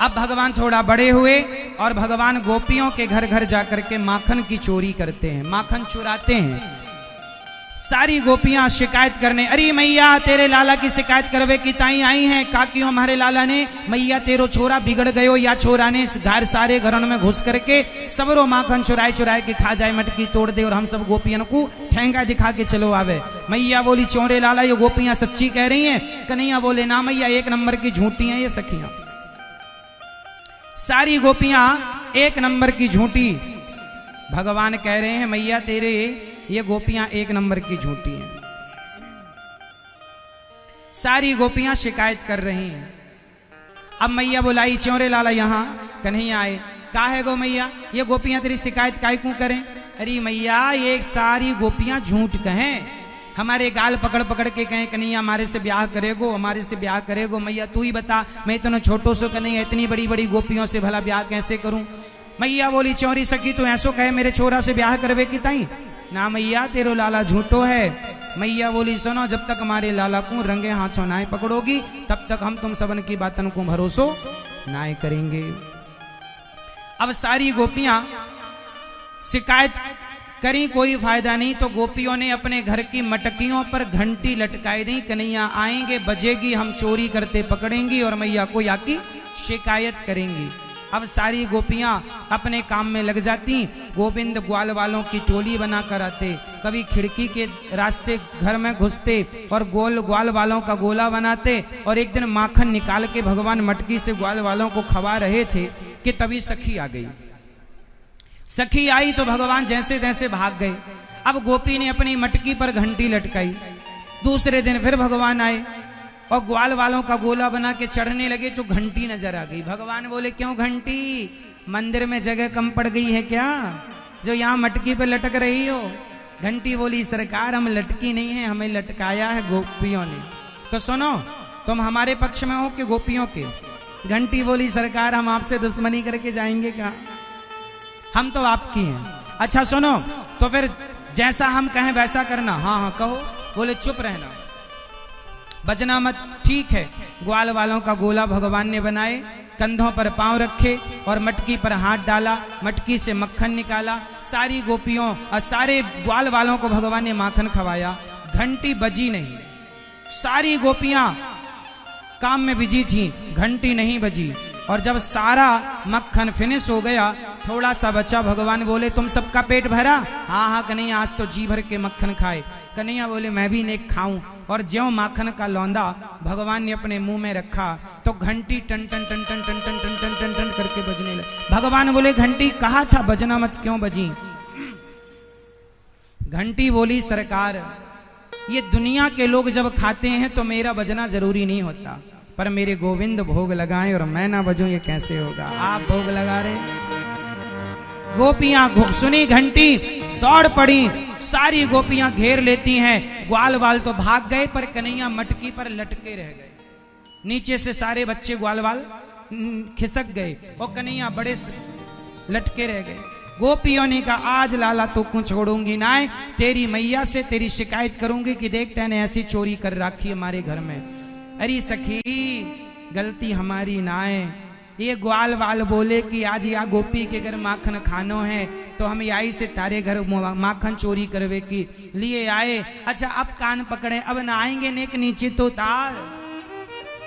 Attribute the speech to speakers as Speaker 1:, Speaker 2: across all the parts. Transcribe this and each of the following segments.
Speaker 1: अब भगवान थोड़ा बड़े हुए और भगवान गोपियों के घर घर जाकर के माखन की चोरी करते हैं, माखन चुराते हैं। सारी गोपियां शिकायत करने, अरे मैया तेरे लाला की शिकायत करवे की ताई आई हैं, काकियों हमारे लाला ने मैया तेरो छोरा बिगड़ गयो, या छोरा ने घर सारे घरों में घुस करके सबरो माखन चुराए चुराए के खा जाए, मटकी तोड़ दे और हम सब गोपियों को ठेंगा दिखा के चलो आवे। मैया बोली चोरे लाला ये गोपियां सच्ची कह रही हैं। कन्हैया बोले ना मैया एक नंबर की झूठी हैं ये सखियां, सारी गोपियां एक नंबर की झूठी। भगवान कह रहे हैं मैया तेरे ये गोपियां एक नंबर की झूठी हैं। सारी गोपियां शिकायत कर रही हैं। अब मैया बुलाई चौरे लाला यहां, कन्हैया आए, का है गो मैया ये गोपियां तेरी शिकायत काय क्यों करें? अरे मैया ये सारी गोपियां झूठ कहें, हमारे गाल पकड़ पकड़ के कहें कन्हैया हमारे से ब्याह करेगो, हमारे से ब्याह करेगो। मैया तू ही बता, मैं इतना छोटो सो कन्हैया इतनी बड़ी बड़ी गोपियों से भला ब्याह कैसे करूं? मैया बोली चौरी सखी तू ऐसो कहे मेरे छोरा से ब्याह करवे की ताई? ना मैया तेरो लाला झूठो है। मैया बोली सुनो जब तक हमारे लाला को रंगे हाथों नाए पकड़ोगी तब तक हम तुम सबन की बातन को भरोसो नाए करेंगे। अब सारी गोपियां शिकायत करी, कोई फायदा नहीं, तो गोपियों ने अपने घर की मटकियों पर घंटी लटकाई दी, कन्हैया आएंगे बजेगी हम चोरी करते पकड़ेंगी और मैया को या की शिकायत करेंगी। अब सारी गोपियां अपने काम में लग जाती। गोविंद ग्वाल वालों की टोली बना कर आते, कभी खिड़की के रास्ते घर में घुसते और गोल ग्वाल वालों का गोला बनाते। और एक दिन माखन निकाल के भगवान मटकी से ग्वाल वालों को खवा रहे थे कि तभी सखी आ गई। सखी आई तो भगवान जैसे तैसे भाग गए। अब गोपी ने अपनी मटकी पर घंटी लटकाई। दूसरे दिन फिर भगवान आए और ग्वाल वालों का गोला बना के चढ़ने लगे तो घंटी नजर आ गई। भगवान बोले क्यों घंटी, मंदिर में जगह कम पड़ गई है क्या जो यहाँ मटकी पे लटक रही हो? घंटी बोली सरकार हम लटकी नहीं है, हमें लटकाया है गोपियों ने। तो सुनो तुम हमारे पक्ष में हो कि गोपियों के? घंटी बोली सरकार हम आपसे दुश्मनी करके जाएंगे क्या, हम तो आपकी हैं। अच्छा सुनो तो फिर जैसा हम कहें वैसा करना। हाँ हाँ कहो। बोले चुप रहना, बजना मत, ठीक है। ग्वाल वालों का गोला भगवान ने बनाए, कंधों पर पांव रखे और मटकी पर हाथ डाला, मटकी से मक्खन निकाला। सारी गोपियों और सारे ग्वाल वालों को भगवान ने माखन खवाया। घंटी बजी नहीं, सारी गोपियां काम में बिजी थी, घंटी नहीं बजी। और जब सारा मक्खन फिनिश हो गया, थोड़ा सा बचा, भगवान बोले तुम सबका पेट भरा? हाँ हाँ कन्हैया आज तो जी भर के मक्खन खाए। कन्हैया बोले मैं भी नहीं खाऊं। और ज्यों माखन का लौंदा भगवान ने अपने मुंह में रखा तो घंटी टन टन टन टन टन टन टन टन टन टन करके बजने लगी। भगवान बोले घंटी कहा था बजना मत, क्यों बजी? घंटी बोली सरकार ये दुनिया के लोग जब खाते हैं तो मेरा बजना जरूरी नहीं होता, पर मेरे गोविंद भोग लगाएं और मैं ना बजूं ये कैसे होगा? आप भोग लगा रहे। गोपियां सुनी घंटी, दौड़ पड़ी, सारी गोपियां घेर लेती हैं। ग्वाल वाल तो भाग गए पर कन्हैया मटकी पर लटके रह गए। नीचे से सारे बच्चे ग्वाल वाल खिसक गए और कन्हैया बड़े लटके रह गए। गोपियों ने कहा आज लाला तो को छोड़ूंगी ना, तेरी मैया से तेरी शिकायत करूंगी कि देख तैने ऐसी चोरी कर रखी हमारे घर में। अरे सखी गलती हमारी ना है, ये ग्वाल वाल बोले कि आज या गोपी के घर माखन खानो है तो हम आई से तारे घर माखन चोरी करवे की लिए आए। अच्छा अब कान पकड़े, अब ना आएंगे नेक नीचे तो तार।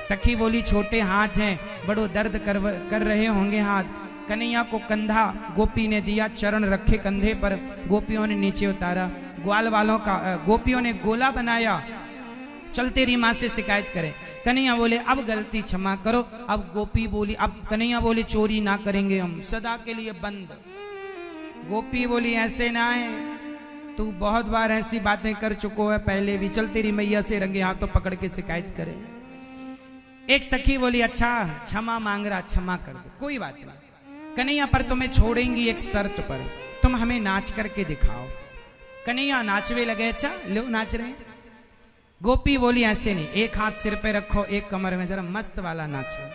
Speaker 1: सखी बोली छोटे हाथ हैं, बड़ो दर्द कर रहे होंगे हाथ। कन्हैया को कंधा गोपी ने दिया, चरण रखे कंधे पर, गोपियों ने नीचे उतारा। ग्वाल वालों का गोपियों ने गोला बनाया, चल तेरी माँ से शिकायत करें। कन्हैया बोले अब गलती क्षमा करो। अब गोपी बोली, अब कन्हैया बोले चोरी ना करेंगे हम, सदा के लिए बंद। गोपी बोली ऐसे ना है, तू बहुत बार ऐसी बातें कर चुको है पहले भी, चल तेरी मैया से रंगे हाथों पकड़ के शिकायत करें। एक सखी बोली अच्छा क्षमा मांग रहा, क्षमा कर दो, कोई बात नहीं। कन्हैया पर तुम्हें छोड़ेंगी एक शर्त पर, तुम हमें नाच करके दिखाओ। कन्हैया नाचवे लगे, अच्छा लो नाच रहे। गोपी बोली ऐसे नहीं, एक हाथ सिर पे रखो, एक कमर में, जरा मस्त वाला नाचो।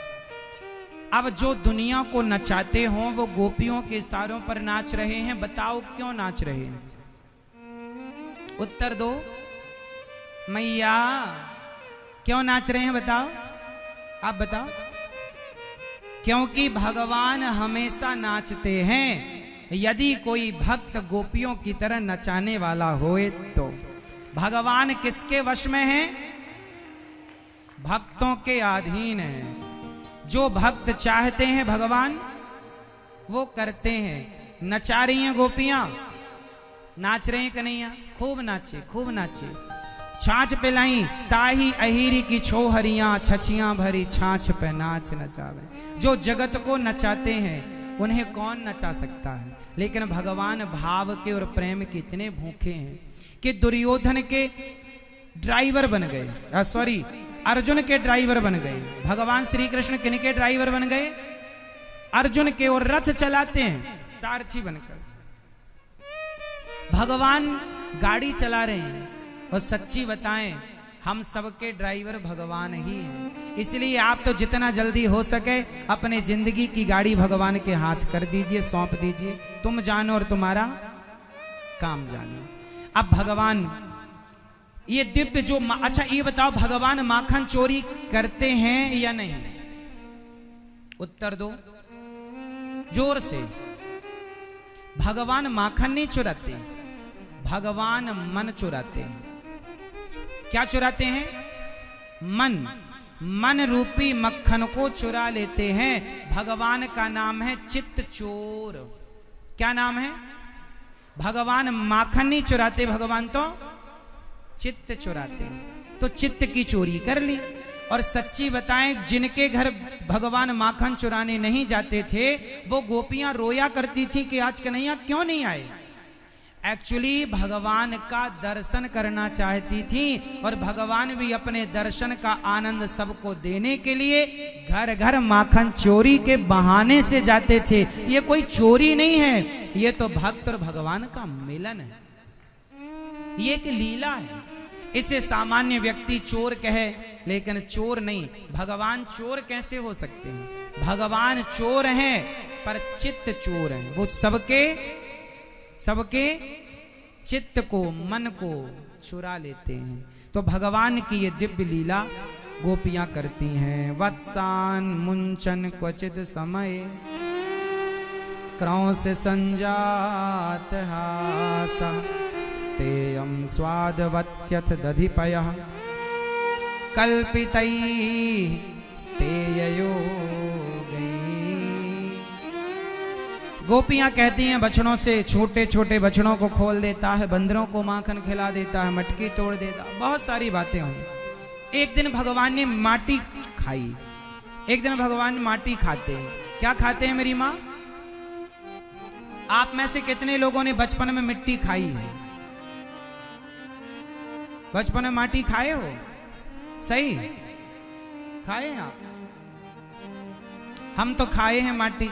Speaker 1: अब जो दुनिया को नचाते हो वो गोपियों के इशारों पर नाच रहे हैं, बताओ क्यों नाच रहे हैं? उत्तर दो मैया, क्यों नाच रहे हैं बताओ, आप बताओ। क्योंकि भगवान हमेशा नाचते हैं। यदि कोई भक्त गोपियों की तरह नचाने वाला होए तो भगवान किसके वश में है? भक्तों के अधीन है। जो भक्त चाहते हैं भगवान वो करते हैं। नचा रही हैं गोपियां, नाच रहे हैं कन्हैया, खूब नाचे खूब नाचे। छाछ पिलाई ताही अहिरी की छोहरियां, छछियां भरी छाछ पे नाच नचावे। जो जगत को नचाते हैं उन्हें कौन नचा सकता है? लेकिन भगवान भाव के और प्रेम के इतने भूखे हैं कि दुर्योधन के ड्राइवर बन गए, सॉरी अर्जुन के ड्राइवर बन गए। भगवान श्री कृष्ण किनके ड्राइवर बन गए? अर्जुन के, और रथ चलाते हैं सारथी बनकर। भगवान गाड़ी चला रहे हैं और सच्ची बताएं हम सबके ड्राइवर भगवान ही हैं। इसलिए आप तो जितना जल्दी हो सके अपने जिंदगी की गाड़ी भगवान के हाथ कर दीजिए, सौंप दीजिए। तुम जानो और तुम्हारा काम जानो। अब भगवान ये दिव्य जो अच्छा ये बताओ, भगवान माखन चोरी करते हैं या नहीं? उत्तर दो जोर से। भगवान माखन नहीं चुराते, भगवान मन चुराते हैं। क्या चुराते हैं? मन। मन रूपी मक्खन को चुरा लेते हैं। भगवान का नाम है चित्त चोर। क्या नाम है? भगवान माखन नहीं चुराते, भगवान तो चित्त चुराते हैं। तो चित्त की चोरी कर ली। और सच्ची बताएं जिनके घर भगवान माखन चुराने नहीं जाते थे वो गोपियां रोया करती थी कि आज कन्हैया क्यों नहीं आए। एक्चुअली भगवान का दर्शन करना चाहती थी और भगवान भी अपने दर्शन का आनंद सबको देने के लिए घर घर माखन चोरी के बहाने से जाते थे। ये कोई चोरी नहीं है, ये तो भक्त और भगवान का मिलन है। ये एक लीला है। इसे सामान्य व्यक्ति चोर कहे लेकिन चोर नहीं। भगवान चोर कैसे हो सकते हैं? भगवान चोर हैं पर चित्त चोर हैं। वो सबके चित्त को, मन को चुरा लेते हैं। तो भगवान की ये दिव्य लीला गोपियां करती हैं। वत्सान मुंचन क्वचित समय, क्रौंस संजात हासा, स्तेयं स्वादवत्यथ दधिपयः, कल्पितैः स्तेययोगैः। गोपियां कहती हैं बछड़ों से, छोटे छोटे बछड़ों को खोल देता है, बंदरों को माखन खिला देता है, मटकी तोड़ देता, बहुत सारी बातें हुई। एक दिन भगवान ने माटी खाई। एक दिन भगवान माटी खाते हैं। क्या खाते हैं मेरी माँ? आप में से कितने लोगों ने बचपन में मिट्टी खाई है? बचपन में माटी खाए हो? सही खाए हैं आप? हम तो खाए हैं माटी।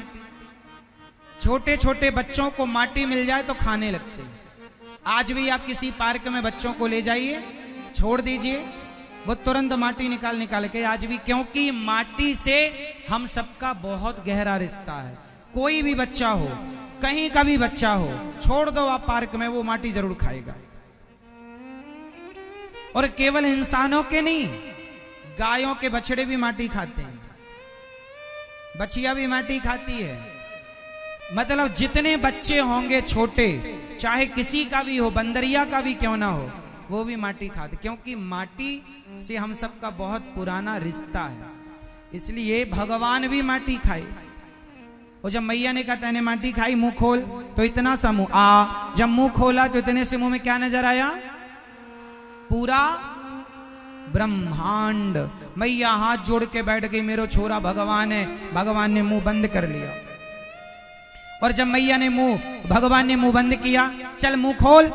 Speaker 1: छोटे छोटे बच्चों को माटी मिल जाए तो खाने लगते हैं। आज भी आप किसी पार्क में बच्चों को ले जाइए, छोड़ दीजिए, वो तुरंत माटी निकाल के आज भी, क्योंकि माटी से हम सबका बहुत गहरा रिश्ता है। कोई भी बच्चा हो, कहीं का भी बच्चा हो, छोड़ दो आप पार्क में, वो माटी जरूर खाएगा। और केवल इंसानों के नहीं, गायों के बछड़े भी माटी खाते हैं, बछिया भी माटी खाती है। मतलब जितने बच्चे होंगे छोटे, चाहे किसी का भी हो, बंदरिया का भी क्यों ना हो, वो भी माटी खाते, क्योंकि माटी से हम सबका बहुत पुराना रिश्ता है। इसलिए भगवान भी माटी खाए। और जब मैया ने कहा तैने माटी खाई, मुंह खोल, तो इतना सा मुंह जब मुंह खोला तो इतने से मुंह में क्या नजर आया? पूरा ब्रह्मांड। मैया हाथ जोड़ के बैठ गई, मेरो छोरा भगवान है। भगवान ने मुंह बंद कर लिया। और जब मैया ने भगवान ने मुंह बंद किया, चल मुंह खोल,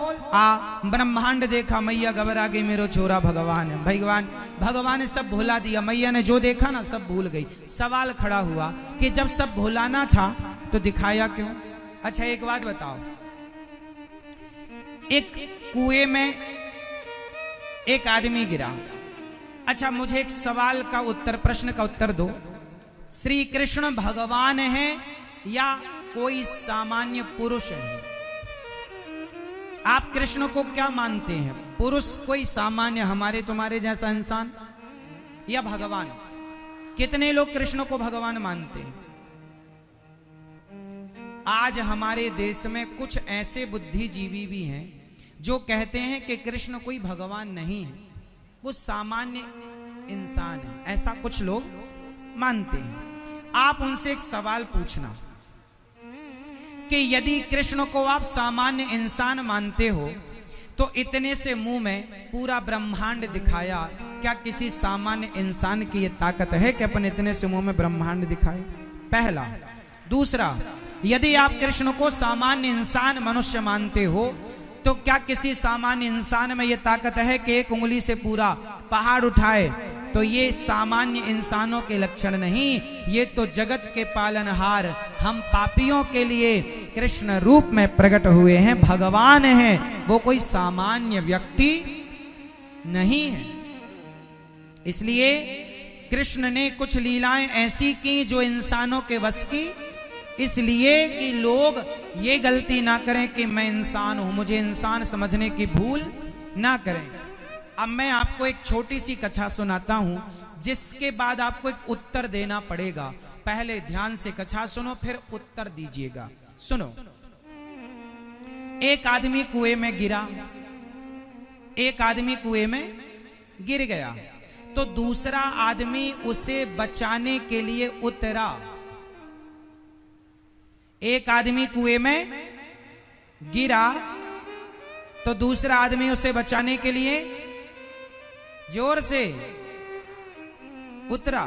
Speaker 1: ब्रह्मांड देखा, मैया घबरा गई, मेरो छोरा भगवान है। भगवान ने सब भुला दिया। मैया ने जो देखा ना सब भूल गई। सवाल खड़ा हुआ कि जब सब भुलाना था तो दिखाया क्यों? अच्छा एक बात बताओ, एक कुएं में एक आदमी गिरा। अच्छा मुझे एक सवाल का उत्तर, प्रश्न का उत्तर दो। श्री कृष्ण भगवान है या कोई सामान्य पुरुष है? आप कृष्ण को क्या मानते हैं? पुरुष, कोई सामान्य हमारे तुम्हारे जैसा इंसान, या भगवान? कितने लोग कृष्ण को भगवान मानते हैं? आज हमारे देश में कुछ ऐसे बुद्धिजीवी भी हैं जो कहते हैं कि कृष्ण कोई भगवान नहीं है, वो सामान्य इंसान है। ऐसा कुछ लोग मानते हैं। आप उनसे एक सवाल पूछना कि यदि कृष्ण को आप सामान्य इंसान मानते हो तो इतने से मुंह में पूरा ब्रह्मांड दिखाया, क्या किसी सामान्य इंसान की यह ताकत है कि अपन इतने से मुंह में ब्रह्मांड दिखाए? पहला। दूसरा, यदि आप कृष्ण को सामान्य इंसान मनुष्य मानते हो तो क्या किसी सामान्य इंसान में यह ताकत है कि एक उंगली से पूरा पहाड़ उठाए? तो ये सामान्य इंसानों के लक्षण नहीं, ये तो जगत के पालनहार हम पापियों के लिए कृष्ण रूप में प्रकट हुए हैं, भगवान हैं, वो कोई सामान्य व्यक्ति नहीं है। इसलिए कृष्ण ने कुछ लीलाएं ऐसी की जो इंसानों के वश की, इसलिए कि लोग ये गलती ना करें कि मैं इंसान हूं, मुझे इंसान समझने की भूल ना करें। अब मैं आपको एक छोटी सी कथा सुनाता हूं जिसके बाद आपको एक उत्तर देना पड़ेगा। पहले ध्यान से कथा सुनो, फिर उत्तर दीजिएगा। सुनो। एक आदमी कुएं में गिरा, एक आदमी कुएं में गिर गया तो दूसरा आदमी उसे बचाने के लिए उतरा। एक आदमी कुएं में गिरा तो दूसरा आदमी उसे बचाने के लिए जोर से उतरा।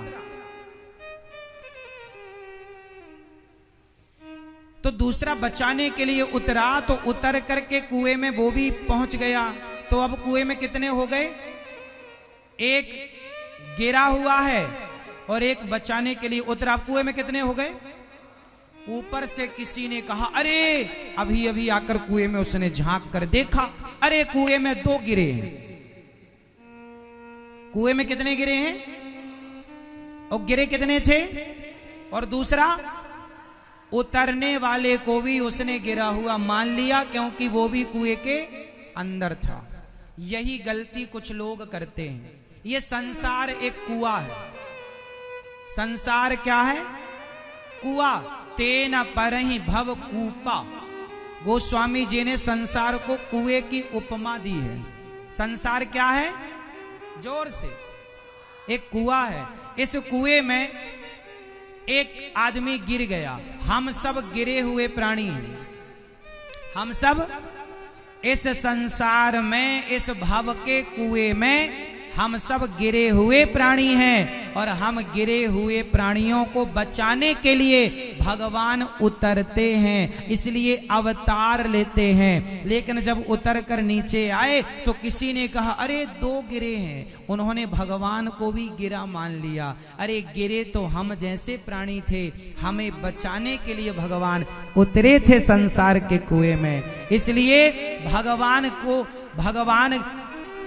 Speaker 1: तो दूसरा बचाने के लिए उतरा तो उतर करके कुएं में वो भी पहुंच गया। तो अब कुएं में कितने हो गए? एक गिरा हुआ है और एक बचाने के लिए उतरा। अब कुएं में कितने हो गए? ऊपर से किसी ने कहा, अरे अभी अभी आकर कुएं में उसने झांक कर देखा, अरे कुएं में दो गिरे हैं। कुएं में कितने गिरे हैं? और गिरे कितने थे? और दूसरा उतरने वाले को भी उसने गिरा हुआ मान लिया क्योंकि वो भी कुएं के अंदर था। यही गलती कुछ लोग करते हैं। ये संसार एक कुआं है। संसार क्या है? कुआं। तेन परहि भव कूपा। गोस्वामी जी ने संसार को कुएं की उपमा दी है। संसार क्या है? जोर से। एक कुआं है। इस कुएं में एक आदमी गिर गया। हम सब गिरे हुए प्राणी हैं। हम सब इस संसार में, इस भव के कुएं में हम सब गिरे हुए प्राणी हैं और हम गिरे हुए प्राणियों को बचाने के लिए भगवान उतरते हैं, इसलिए अवतार लेते हैं। लेकिन जब उतर कर नीचे आए तो किसी ने कहा, अरे दो गिरे हैं। उन्होंने भगवान को भी गिरा मान लिया। अरे गिरे तो हम जैसे प्राणी थे, हमें बचाने के लिए भगवान उतरे थे संसार के कुएं में। इसलिए भगवान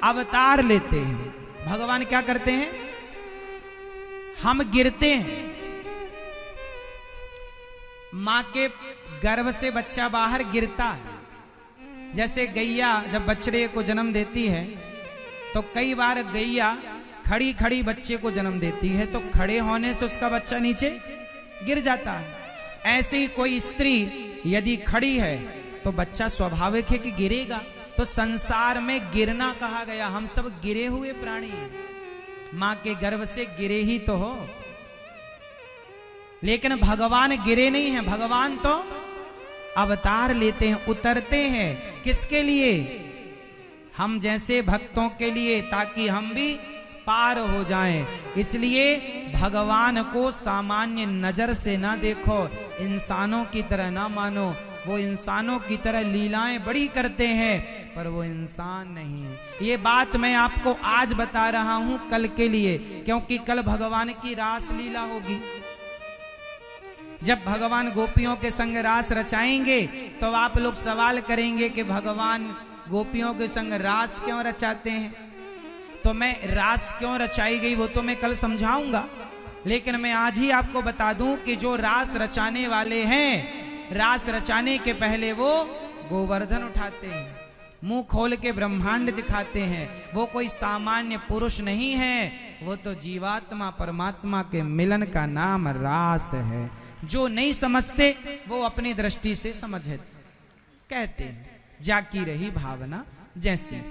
Speaker 1: अवतार लेते हैं। भगवान क्या करते हैं? हम गिरते हैं। मां के गर्भ से बच्चा बाहर गिरता है। जैसे गैया जब बछड़े को जन्म देती है तो कई बार गैया खड़ी खड़ी बच्चे को जन्म देती है तो खड़े होने से उसका बच्चा नीचे गिर जाता है। ऐसे ही कोई स्त्री यदि खड़ी है तो बच्चा स्वाभाविक है कि गिरेगा। तो संसार में गिरना कहा गया। हम सब गिरे हुए प्राणी हैं। मां के गर्भ से गिरे ही तो हो। लेकिन भगवान गिरे नहीं हैं। भगवान तो अवतार लेते हैं, उतरते हैं। किसके लिए? हम जैसे भक्तों के लिए, ताकि हम भी पार हो जाएं। इसलिए भगवान को सामान्य नजर से ना देखो, इंसानों की तरह ना मानो। वो इंसानों की तरह लीलाएं बड़ी करते हैं पर वो इंसान नहीं है। ये बात मैं आपको आज बता रहा हूं कल के लिए, क्योंकि कल भगवान की रास लीला होगी। जब भगवान गोपियों के संग रास रचाएंगे तो आप लोग सवाल करेंगे कि भगवान गोपियों के संग रास क्यों रचाते हैं। तो मैं रास क्यों रचाई गई वो तो मैं कल समझाऊंगा। लेकिन मैं आज ही आपको बता दूं कि जो रास रचाने वाले हैं, रास रचाने के पहले वो गोवर्धन उठाते हैं, मुंह खोल के ब्रह्मांड दिखाते हैं। वो कोई सामान्य पुरुष नहीं है, वो तो जीवात्मा परमात्मा के मिलन का नाम रास है। जो नहीं समझते वो अपनी दृष्टि से समझ कहते हैं, जाकी रही भावना जैसी।